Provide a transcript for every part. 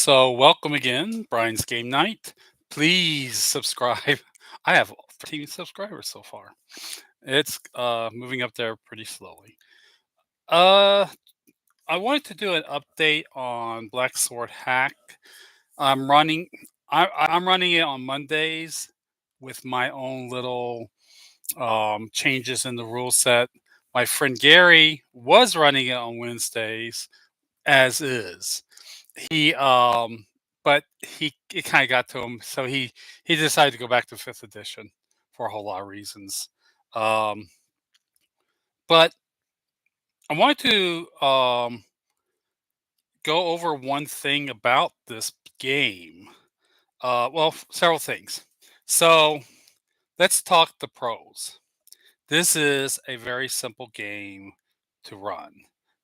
So, welcome again, Brian's Game Night. Please subscribe. I have 14 subscribers so far. It's moving up there pretty slowly. Uh, I wanted to do an update on Black Sword Hack. I'm running. I'm running it on Mondays with my own little changes in the rule set. My friend Gary was running it on Wednesdays as is. He but he it kind of got to him, so he decided to go back to fifth edition for a whole lot of reasons. Um, but I wanted to go over one thing about this game. Several things. So let's talk the pros. This is a very simple game to run.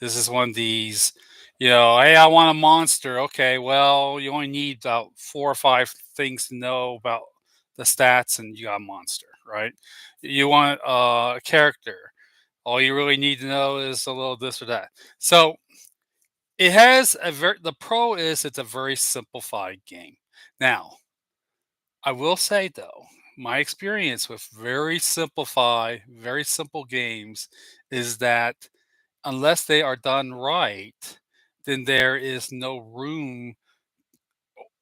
This is one of these, hey, I want a monster. Okay, well, you only need about four or five things to know about the stats, and you got a monster, right? You want a character. All you really need to know is a little this or that. So it has the pro is it's a very simplified game. Now, I will say though, my experience with very simple games is that unless they are done right, then there is no room,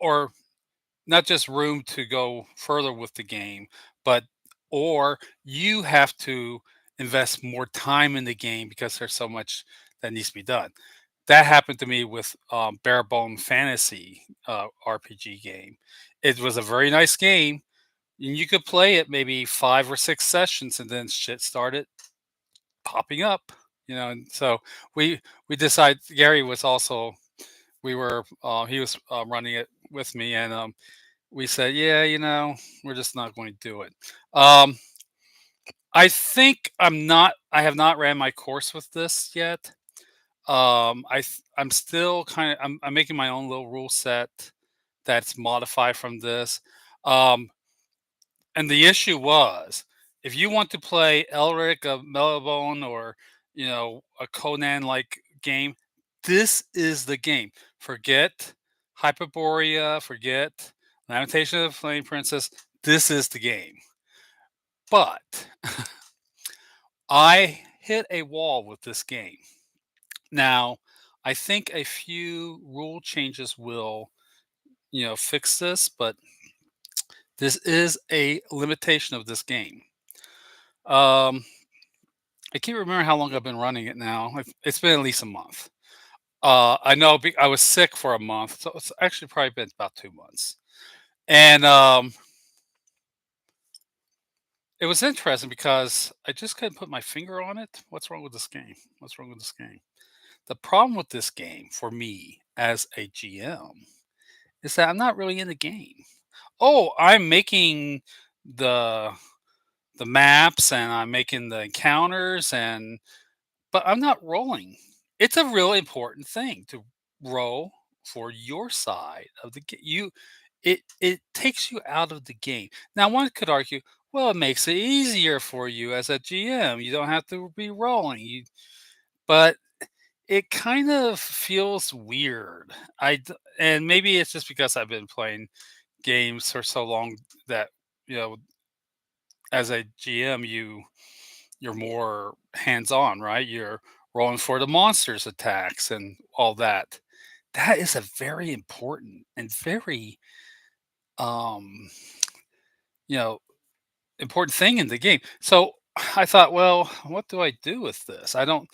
or not just room to go further with the game, but or you have to invest more time in the game because there's so much that needs to be done. That happened to me with Barebone Fantasy RPG game. It was a very nice game, and you could play it maybe 5 or 6 sessions, and then shit started popping up, and so we decided. Gary was also we were, he was, running it with me, and, we said, "Yeah, we're just not going to do it." Um, I have not ran my course with this yet. I'm still I'm making my own little rule set that's modified from this. Um And the issue was, if you want to play Elric of Melibone or, a Conan-like game, this is the game. Forget Hyperborea, forget Lamentation of the Flame Princess. This is the game. But I hit a wall with this game. Now, I think a few rule changes will, fix this, but this is a limitation of this game. Um, I can't remember how long I've been running it now. It's been at least a month. I know I was sick for a month, so it's actually probably been about 2 months. And it was interesting because I just couldn't put my finger on it. What's wrong with this game? What's wrong with this game? The problem with this game for me as a GM is that I'm not really in the game. Oh, I'm making the the maps and I'm making the encounters, but I'm not rolling. It's a really important thing to roll for your side of the game. It takes you out of the game. Now, one could argue, well, it makes it easier for you as a GM. You don't have to be rolling. But it kind of feels weird. And maybe it's just because I've been playing games for so long that, you know, as a GM, you're more hands-on, right? You're rolling for the monsters attacks and all that. That is a very important and very, um, you know, important thing in the game. So I thought, well, what do I do with this? I'm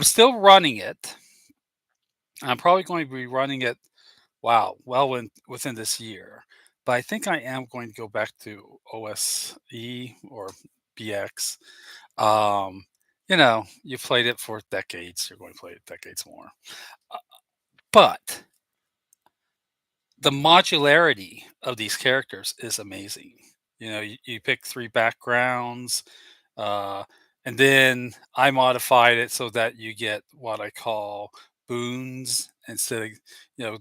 still running it. I'm probably going to be running it, wow, within this year. But I think I am going to go back to OSE or BX. You've played it for decades. You're going to play it decades more. Uh, But the modularity of these characters is amazing. You pick three backgrounds, uh, and then I modified it so that you get what I call boons instead of, you know,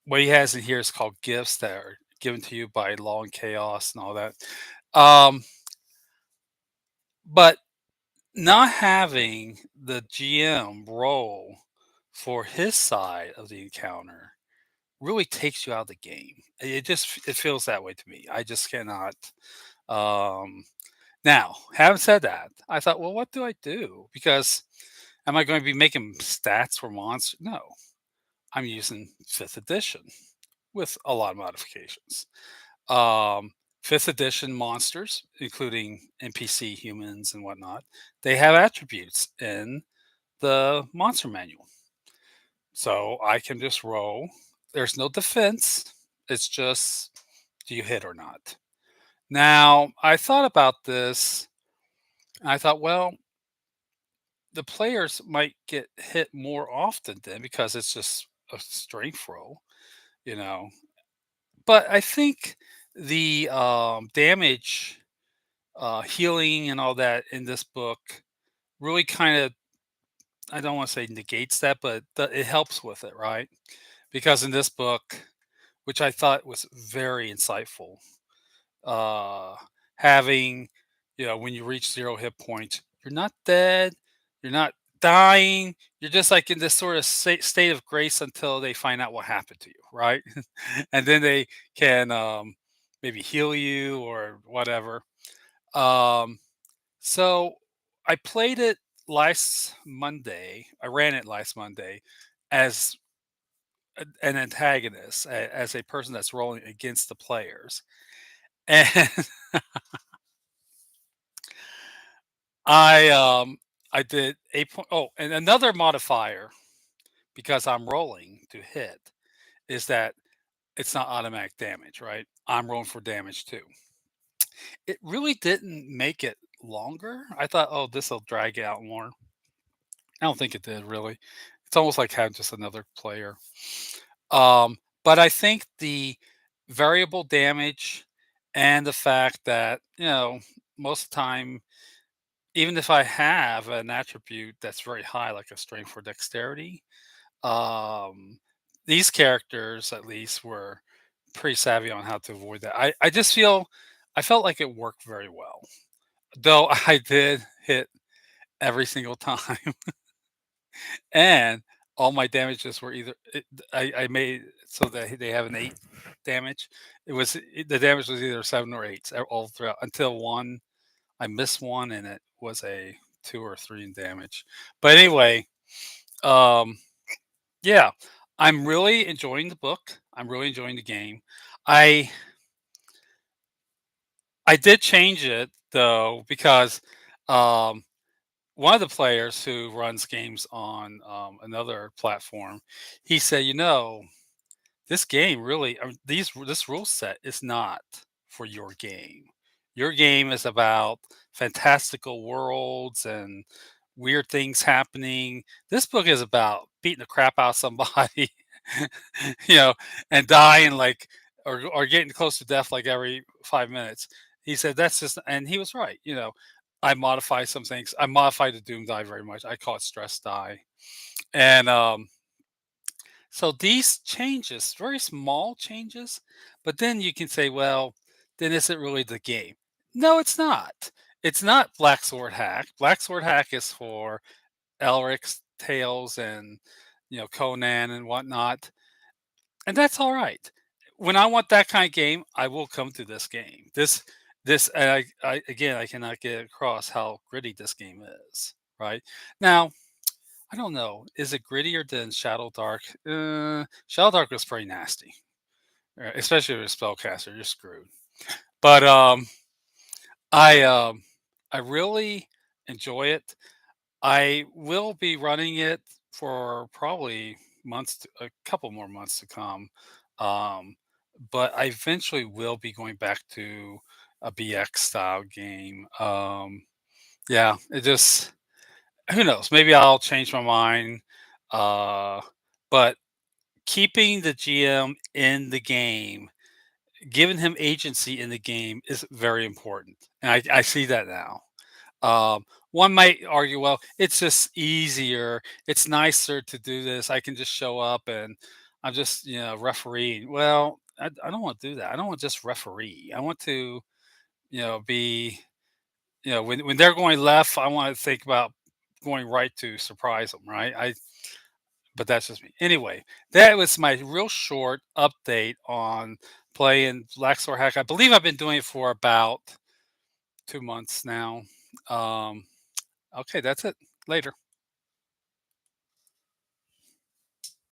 what he has in here is called gifts that are given to you by law and chaos and all that. Um, but not having the GM role for his side of the encounter really takes you out of the game. It feels that way to me. I just cannot. Um, Now, having said that, I thought, well, what do I do? Because am I going to be making stats for monsters? No, I'm using fifth edition with a lot of modifications. Um, Fifth edition monsters, including NPC humans and whatnot, they have attributes in the monster manual. So I can just roll. There's no defense. It's just, do you hit or not? Now, I thought about this. And I thought, well, the players might get hit more often then because it's just a strength roll, you know. But I think the damage, healing, and all that in this book really kind of, I don't want to say negates that, but it helps with it, right? Because in this book, which I thought was very insightful, uh, having, when you reach 0 hit points, you're not dead, you're not dying, you're just like in this sort of state of grace until they find out what happened to you, right? And then they can maybe heal you or whatever. Um, so I played it last Monday. I ran it last Monday as an antagonist, as a person that's rolling against the players. And I um I did 8 point. Oh, and another modifier, because I'm rolling to hit, is that it's not automatic damage, right? I'm rolling for damage too. It really didn't make it longer. I thought, oh, this will drag it out more. I don't think it did really. It's almost like having just another player. But I think the variable damage and the fact that, most of the time, even if I have an attribute that's very high, like a strength or dexterity, um, these characters at least were pretty savvy on how to avoid that. I felt like it worked very well, though I did hit every single time, and all my damages were I made so that they have an 8 damage. The damage was either 7 or 8 all throughout until one. I missed one, and it was a 2 or 3 in damage. But anyway, um, yeah, I'm really enjoying the book. I'm really enjoying the game. I I did change it though because um, one of the players who runs games on another platform, he said, this game really, this rule set is not for your game. Your game is about fantastical worlds and weird things happening. This book is about beating the crap out of somebody, you know, and dying like, or getting close to death like every 5 minutes. He said that's just, and he was right. I modify some things. I modified the Doom die very much. I call it stress die, and so these changes, very small changes, but then you can say, well, then is it really the game? No, it's not. It's not Black Sword Hack. Black Sword Hack is for Elric's Tales and Conan and whatnot, and that's all right. When I want that kind of game, I will come to this game. And I again, I cannot get across how gritty this game is. Right now, I don't know. Is it grittier than Shadow Dark? Shadow Dark was pretty nasty, especially with a spellcaster. You're screwed. But I um, I really enjoy it. I will be running it for probably a couple more months to come. Um, but I eventually will be going back to a BX style game. Yeah, it just, who knows? Maybe I'll change my mind. Uh, but keeping the GM in the game, giving him agency in the game is very important. And I see that now. One might argue, well, it's just easier. It's nicer to do this. I can just show up and I'm just, refereeing. Well, I don't want to do that. I don't want to just referee. I want to, be, when they're going left, I want to think about going right to surprise them, right? but that's just me. Anyway, that was my real short update on playing Black Sword Hack. I believe I've been doing it for about 2 months now. Um, okay, that's it. Later.